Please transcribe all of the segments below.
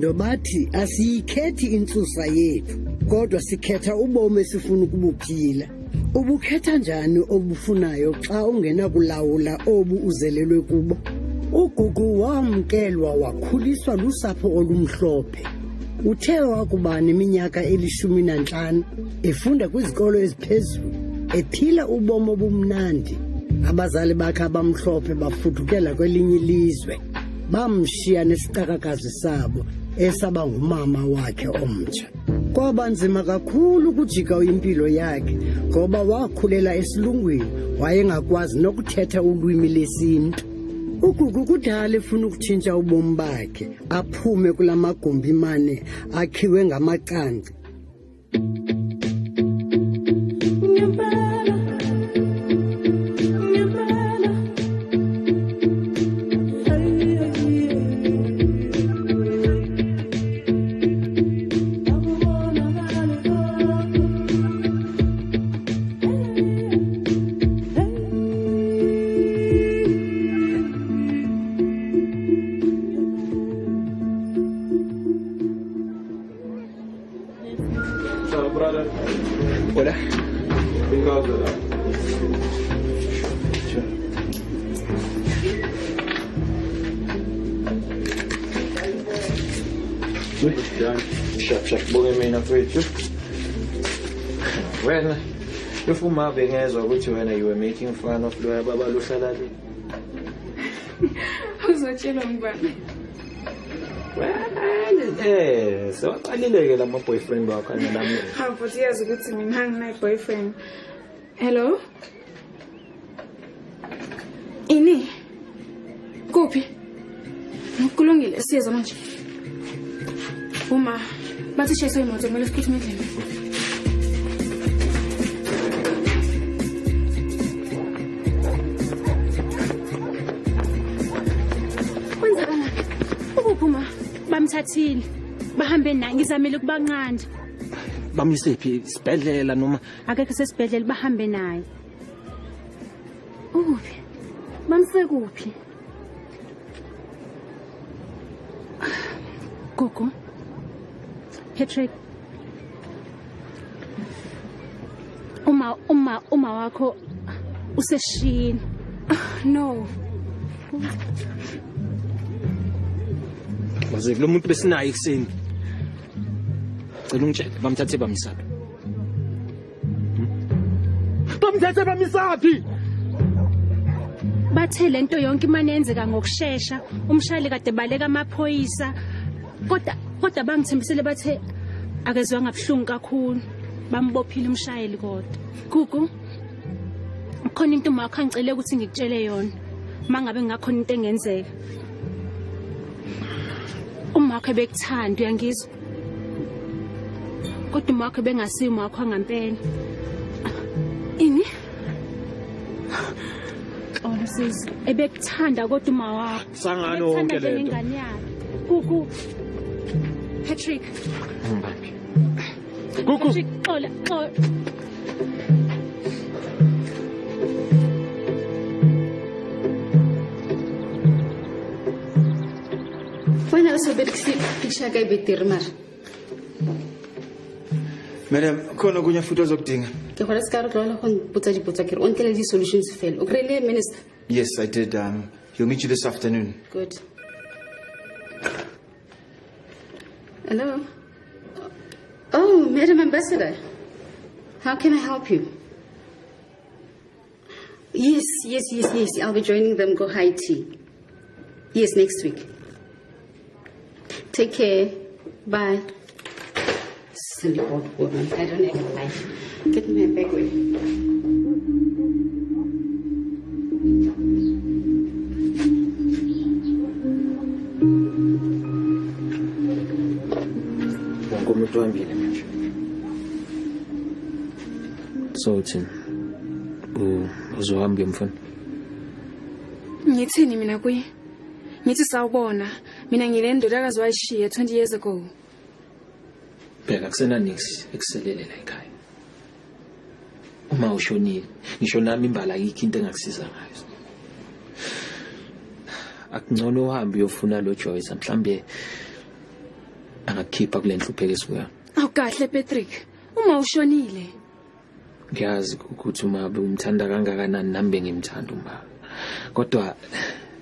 Nonondo bathi asiyikhethi intsusa yethu kodwa sikhetha ubomi esifuna ukubuphila. Ubukhetha njani obufunayo xa ungena kulawula obu uzelelwe kubo? Ugugu wamkelwa wakhuliswa lusapho olumhlophe. Uthe wakuba neminyaka 15 efunda kwizikolo eziphezulu ephila ubomi obumnandi. Abazali bakhe abamhlophe bafudukela kwelinye ilizwe. Bamshiya nesicakakazi sabo esaba ngumama wakhe omtsha. Kwaba nzima kakhulu ukujika impilo yakhe ngoba wakhulela esilungwini wayengakwazi nokuthetha ulwimi lesintu. Ugugu kudala efuna ukutshintsha ubomi bakhe aphume kulamagumbi mane akhiwe ngamaqanqa. Hola. Shap bonge mina mfethu. Wena ufuma bengezwe ukuthi wena you were making fun of loya baba lohlala le. Uzotshela ngubani? So waqalileke lama boyfriend wakho nami. Ha futhi yazi ukuthi mina nginayi boyfriend. Hello? Ini? Kuphi? Ngikulungile siyeza manje. Uma bathi shesa imoto kumele sikhiphe endlini. Kwenzekana? Ukuphuma bamthathile. Bahambe naye ngizamile ukubanqanda. Bamisephi isibhedlela noma Akekho sesibhedlela bahambe naye. Uphi? Bamsekuphi? Gogo. Patrick. Uma wakho useshini. No. Waze lo muntu besinayo ekseni. Cela ungitshele bamthathe bamisaphi. Bamthathe bamisaphi. Bathe lento yonke imane yenzeka ngokusheshsha, umshayeli kade baleka amaphoyisa. Kodwa bangithembisele bathe akezwe ngabhlungu kakhulu. Bambophile umshayeli kodwa. Gugu. Khona into makho angicele ukuthi ngikutshele yona. Mangabe ngakhona into engenzeka. Umakho bekuthanda uyangizwa. Kodwa umakho bengasimo wakho ngampela. Ini? Sis, ebekuthanda kodwa uma wakho. Sangano wonke lento. Gugu. Patrick. Gugu. Patrick, xola. Wena usobekisi picture kay beter mar. Madam, khona kunye futhi ozokudinga. Ke khona ska re tlola go mpotsa dipotsa ke re on tele di solutions fail. O krele minister. Yes, I did. He'll meet you this afternoon. Good. Hello. Oh, Madam Ambassador. How can I help you? Yes. I'll be joining them go high tea. Yes, next week. Take care. Bye. Silly old woman. I don't have a life. Get my bag away. Ngomuntu wambile manje. So uthini? Uzohamba mfana. Ngithini mina kuye? Ngithi sawubona. Mina ngile ndodakazi wayishiya 20 years ago. Phela kusena nix ekuselele la ekhaya. Uma ushonile, ngisho nami imbala yikho into engakusiza ngayo. Akungcono uhambe uyofuna lo Joyce mhlambe ngakukhipha kule nhlupheko esikuyo. Awukahle Patrick. Uma ushonile. Ngiyazi ukuthi uma umthanda kangakanani nami bengimthanda uma. Kodwa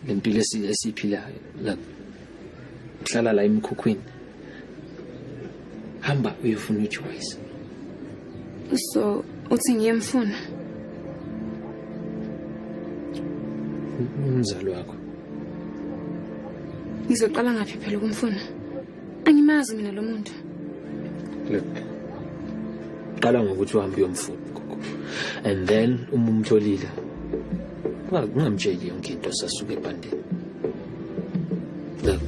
lempilo esiphilayo la hlala la emkhukhwini. Hamba uyofuna uJoyce. So uthi ngiyemfuna. Umzalo wakho. Ngizoqala ngaphi phela ukumfuna? Angimazi mina lo muntu. Look. Qala ngokuthi uhambe uyomfuna gogo. And then uma umtholile. Ungamtsheli yonke into sasuke ebandeni. Look.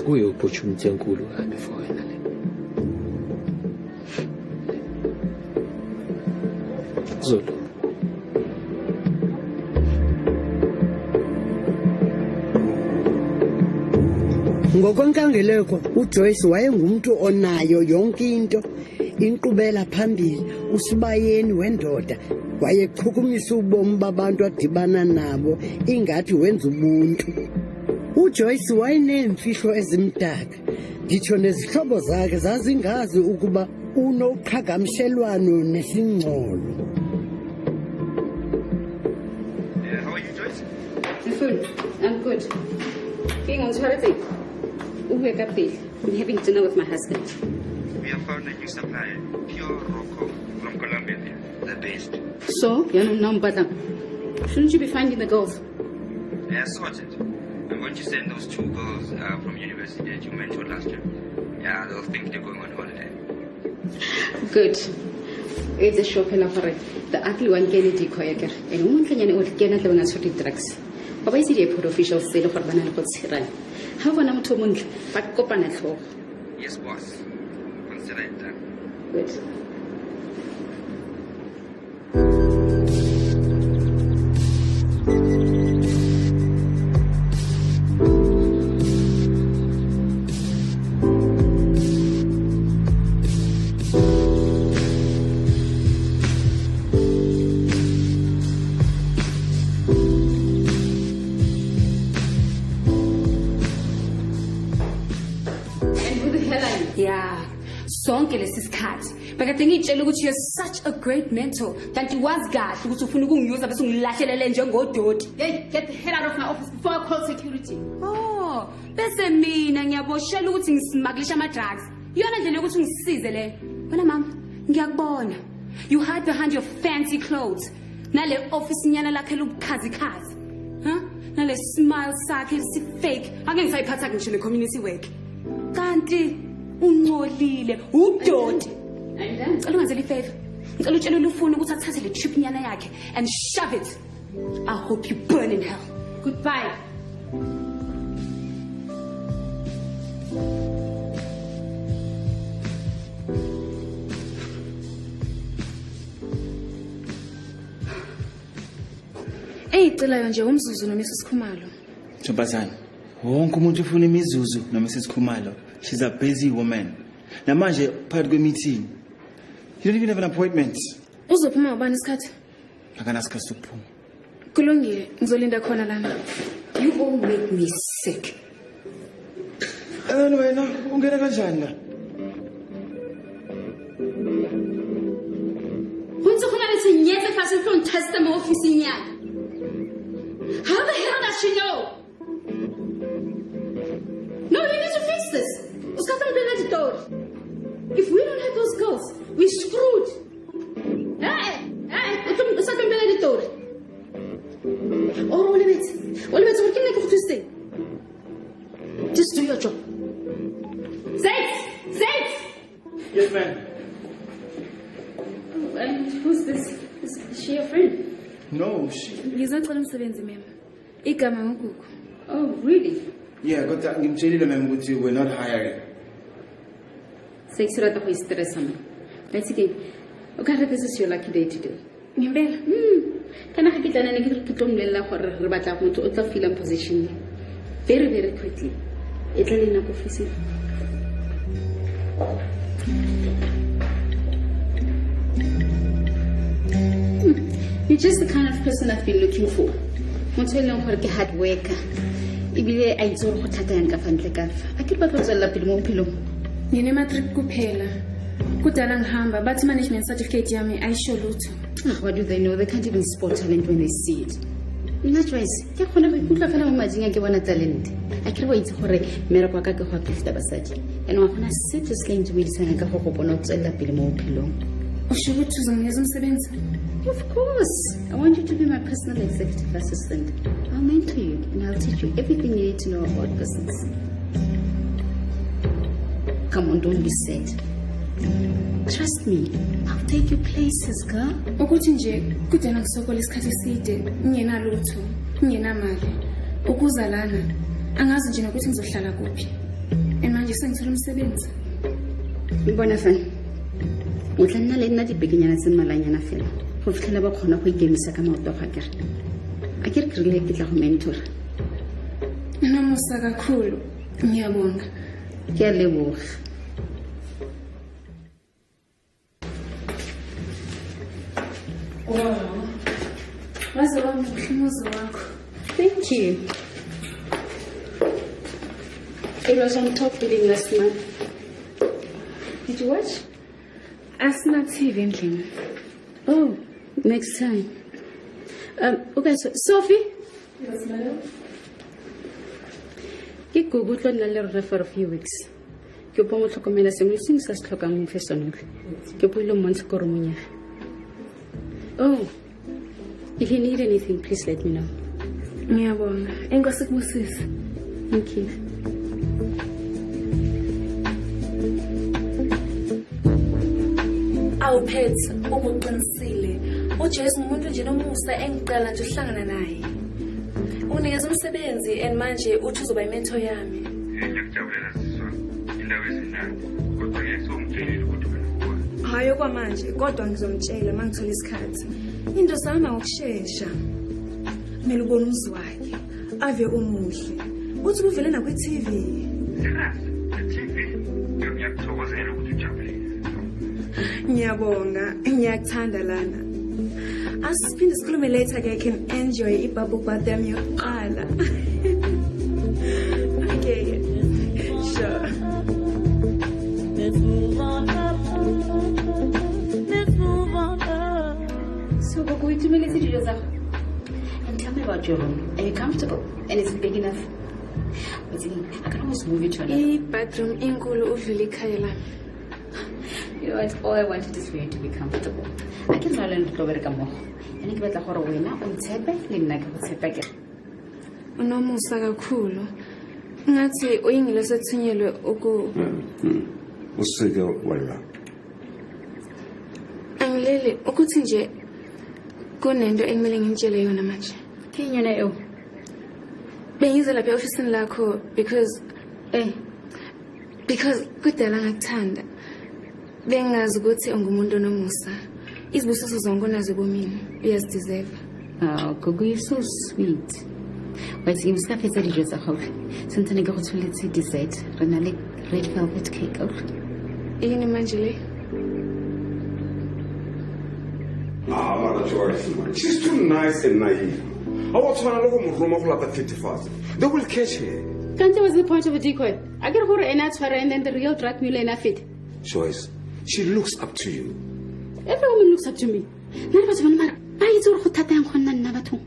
Kuyo opportunity enkulu kabi for wena le. Zolo. Ngokwenkangeleko uJoyce wayengumuntu onayo yonke into, inkqubela phambili, usibayeni wendoda, wayechukumisa ubomi babantu adibana nabo ingathi wenza ubuntu. uJoyce wayeneemfihlo ezimdaka, nditsho nezihlobo zakhe zazingazi ukuba unoqhagamshelwano nesingcolo. How are you, Joyce? Good. I'm good. King on Charity. Wake up, please. I'm having dinner with my husband. We have found a new supplier, pure Rocco from Colombia. The best. So, you're not number. Shouldn't you be finding the girls? They are sorted. I'm going to send those 2 girls from university that you mentioned last year. Yeah, they'll think they're going on holiday. Good. It's a show for it. The ugly one Kennedy Koyaker. And woman can you get at the sort of drugs. But I see a put official sale for banana pots here. How can I to moon? But copan at home. Yes, boss. Consider it done. Good. Yeah, sonke lesikhathi. Bekade ngitshela ukuthi you're such a great mentor. Kanti wazi kahle ukuthi ufuna ukungiyuza bese ungilahlelele njengodoti. Hey, get the hell out of my office before I call security. Oh, bese mina ngiyaboshela ukuthi ngisimaglisha ama drugs. Iyona ndlela yokuthi ungisize le. Wena mama, ngiyakubona. You hide behind your fancy clothes. Nale office nyana lakhe lobukhazikhazi. Huh? Nale smile sakhe si fake. Ake ngisayiphatha ngisho le community work. Kanti uncolile udoti. Ngicela ungenzele ifavor. Ngicela utshele ufuna ukuthi athathe le trip nyana yakhe and shove it. I hope you burn in hell. Goodbye. Eyicelayo nje umzuzu noma isisikhumalo. Ntombazana, wonke umuntu ufuna imizuzu noma isisikhumalo. She's a busy woman. Namanje phakathi kwemeeting. You don't even have an appointment. Uzophuma ubani isikhathi? Akanasikhathi sokuphuma. Kulungile, ngizolinda khona lana. You all make me sick. Wena ungena kanjani la? When's khona lethi nyetse fase from test my office nyaka. How the hell does she know? No, you need to fix this. Uskata the door. If we don't have those girls, we're screwed. Hey, uskata the door. Oh, wait, working like a Tuesday. Just do your job. Safe! Yes, ma'am. Oh, and who's this? Is she your friend? No, she... Ngizocela umsebenzi mema. Igama ngugugu. Oh, really? Yeah, kodwa ngimtshelile ma'am ukuthi we're not hiring. Sexurata ho stress ama. Let's see. Okay, this is your lucky day today. Ngempela. Kana ha kitana ne ke tlo mmolella gore re batla motho o tla fill in position very, very quickly. E tla le nako office. You're just the kind of person I've been looking for. Motho e leng gore ke hard worker. ebile a itse gore go thata yang ka fa ntle ka fa a ke batla go tswelela pele mo bophelong Ngine-matric kuphela. Kudala ngihamba bathi management certificate yami ayisho lutho. What do they know? They can't even spot talent when they see it. Nna Joyce, ke khona go ikutla fela mo mading a ke bona talent. A ke re wa itse gore mereko wa ka ke go apifta basadi. And wa bona se tse se leng tse ka go go bona o tswelela pele mo bophelong. Usho ukuthi uzonginikeza umsebenzi? Of course. I want you to be my personal executive assistant. I'll mentor you and I'll teach you everything you need to know about business. Come on, don't be sad. Trust me, I'll take you places, girl. Ukuthi nje kudala ngisokola isikhathi eside, ngingenalutho, ngingenamali. Ukuza lana, angazi nje nokuthi ngizohlala kuphi. And manje sengithola umsebenzi. Bona fana. O tla nna le nna dipekenyana tse mmalanyana fela. Go fitlhela ba kgona go ikemisa ka maoto ga kere. A ke re ke rile ke tla go mentor. Namusa kakhulu. Ngiyabonga. Ke a leboga. Wow. Waze wami uhlumuzo wakho. Thank you. It was on top bidding last month. Did you watch? Asina TV endlini. Oh, next time. Okay, so Sophie? Yes, madam. Ke go go tlo nna le rre for a few weeks. Ke po mo tlhokomela sengwe seng sa se tlhokang mo fesonong. Ke po ile mo ntse go romunya. Oh, if you need anything, please let me know. Ngiyabonga. Enkosi kubusisa. Thank you. Awuphethe ukuqinisile. uJesu umuntu nje nomusa engicala nje uhlangana naye. Unikeza umsebenzi and manje uthi uzoba imentor yami. Ngiyakujabulela siswa. Indawo esinandi. Kodwa ngeke somtshelile ukuthi wena. Hayo kwamanje kodwa ngizomtshela mangithola isikhathi. Into zama ngokusheshsha. Kumele ubone umzi wakhe. Ave umuhle. Uthi uvele na kwi-TV. TV. Ngiyakuthokozela ukuthi ujabulile. Ngiyabonga, ngiyakuthanda lana. Asiphinde sikhulume later ke can enjoy ibubble bath yami yokuqala. Okay. Sure. Let's move on up. Let's move on up. So, we're going to make it and tell me about your room. Are you comfortable? And is it big enough? I can almost move it to another. Bathroom inkulu uvile ikhaya lami. You know what? All I wanted is for you to be comfortable. I can learn to go better more. And I get a horror winner on Tepe, Lina Tepe. Unomusa kakhulu. Ngathi uyingilo sethunyelwe uku Usike wena. Angilele ukuthi nje kunento engimele ngintshele yona manje. Thini yona yo? Bengize lapha e-office lakho because kudala ngakuthanda. Bengazi ukuthi ungumuntu onomusa. Izibusiso zonke onazo bomini uyazideserve. Oh, Gogo, you're so sweet. But you must have a dijo tsa gago. Sentse ke go tshweletse dessert. Re na le red velvet cake. Yini manje le? Mara Joyce, man. She's too nice and naive. I want to know go mo go lata 35. They will catch her. Can't was the point of a decoy. I get her and that's her and then the real drag mule in a fit. Joyce, she looks up to you. Every woman looks up to me. Never was one mar. I do go tata ngwana nna batho.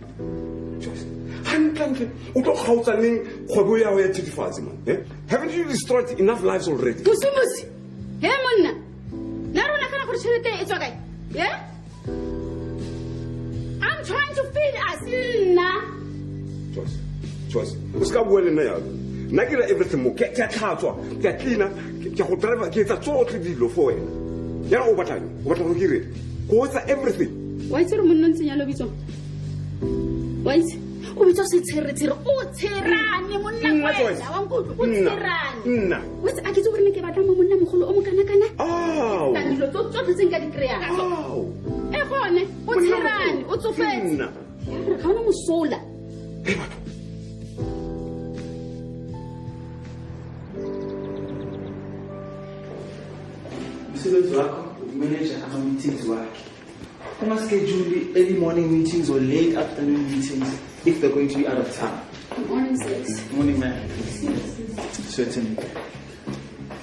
Joyce, hantle o tlo gautsa neng kgwebo ya ho ya 35 man. Haven't you destroyed enough lives already? Musi. He monna. Na rona kana go tshirete e tswa kae? Yeah? I'm trying to feed us nna. Joyce, uska bua le nna ya. Nna ke ra everything mo ke tlhatswa, ke cleaner, ke go driver ke tsa tsotlhe dilo for wena. Ya o batla go dire. Go etsa everything. Why is it monna ntsenya lo bitso? Why? O bitso se tsheretsere o tsherane monna wena wa nkutlo o tsherane. Nna. What's a ke tso gore ke batla mo monna mogolo o mo kana kana? Aw. Ka dilo tsotlhe tse nka di kreya. Aw. E gone o tsherane o tsofetse. Nna. Ga ona mosola. Umsebenzi wakho ukumanager ama-meetings wakhe. Uma schedule early morning meetings or late afternoon meetings if they're going to be out of town. Morning, sis. Morning, man. Certainly.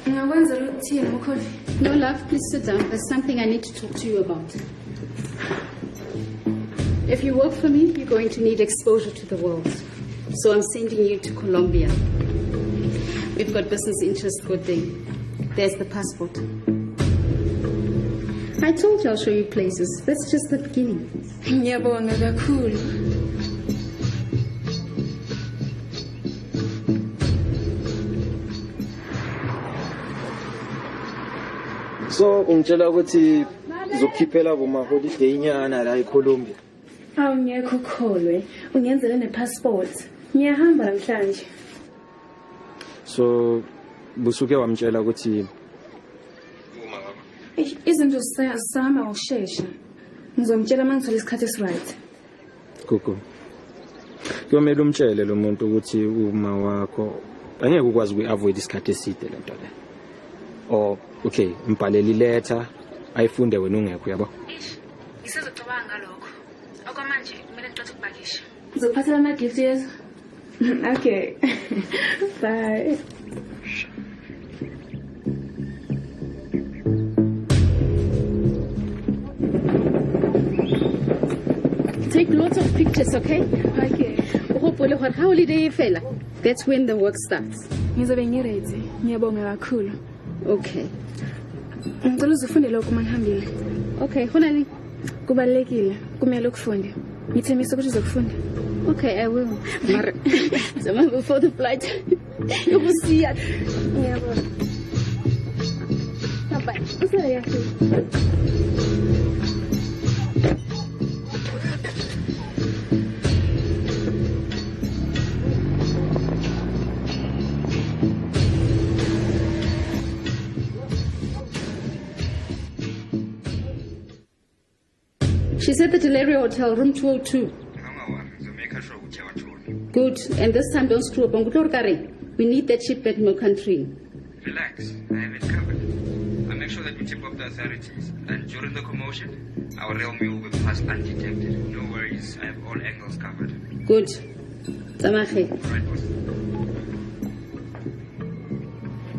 Ungakwenzela ukuthini Mkholi? No, love, please sit down. There's something I need to talk to you about. If you work for me, you're going to need exposure to the world. So I'm sending you to Colombia. We've got business interests, good thing. There's the passport. I told you I'll show you places. That's just the beginning. Ngiyabonga kakhulu. So ungitshela ukuthi uzokhiphela boma holiday inyana la eColombia. Awungekho kholwe. Ungenzele nepassport. Ngiyahamba namhlanje. So busuke wamtshela ukuthi Izinto zisahamba ngokusheshsha. Ngizomtshela mangithola isikhathi esiright. Gugu. Kuyomela umtshele lo muntu ukuthi uma wakho angeke ukwazi ukuavoid isikhathi eside lento le. Oh, okay, mbhaleli letter ayifunde wena ungekho yabo. Ngisezocabanga ngalokho. Okwamanje kumele ngicothe ukubakisha. Ngizophathela ama gift yezo. Okay. Bye. Take lots of pictures, okay? Okay. Hopefully, when holiday fella, that's when the work starts. Ngizobe ngiready. Ngiyabonga kakhulu. Okay. Ngicela uzifunde lokho mangihambile. Okay, honani. Kubalekile. Kumele ukufunde. Ngithembisa ukuthi uzokufunda. Okay, I will. Mara, zaman before the flight. You will see it. Ngiyabonga. Bye. Usaya. She's at the Delaria Hotel, room 202. Good. And this time, don't screw up. We need that shipment in country. Relax, I have it covered. I'll make sure that we tip off the authorities. And during the commotion, our rail mule will pass undetected. No worries, I have all angles covered. Good. Tamahe. Right, boss.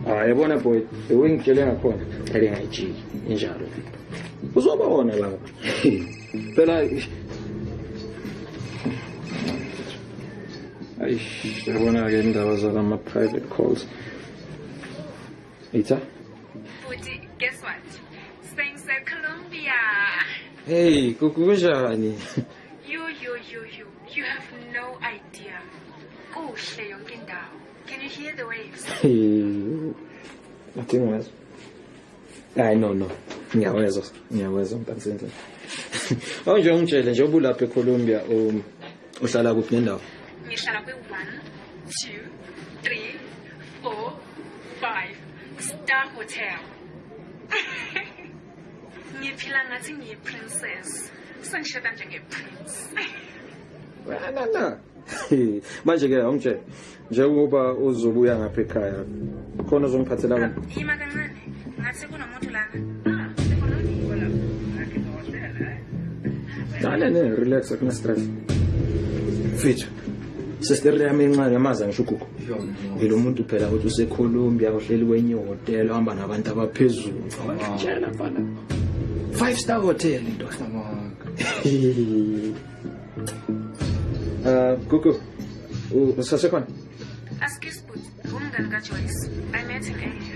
Yabona boy, ngitshele ngakhona thele ngayijiki injalo. Uzobona lapha. Phela yabona ke indaba zalama private calls. Ita? Futhi, guess what? Spain said Colombia. Hey, kukunjani? You have no idea. Kuhle yonke indawo. Can you hear the waves? I think was. No. Ngiyawezwa mntanisendle. Awunje ungitshele nje obulapha eColombia uhlala kuphi nendawo? Ngihlala kwi-1, 2, 3, 4, 5 Star Hotel. Ngiphila ngathi ngiyi-princess. Sengishada njenge-prince. Na. Manje ke ungitshele njengoba uzobuya ngapha ekhaya khona uzongiphathela kana? Yima kancane. Ngathi kunomuntu lana. Dale relax akuna stress. Mfethu. Sister yami encane yamaza ngisho ugugu. Ngilo muntu phela ukuthi useColombia uhleli kwenye hotel uhamba nabantu abaphezulu. Ngitshela bana. 5-star hotel into. Gugu. Usasekhona? Ask Kisput, umngani kaJoyce. I met him earlier.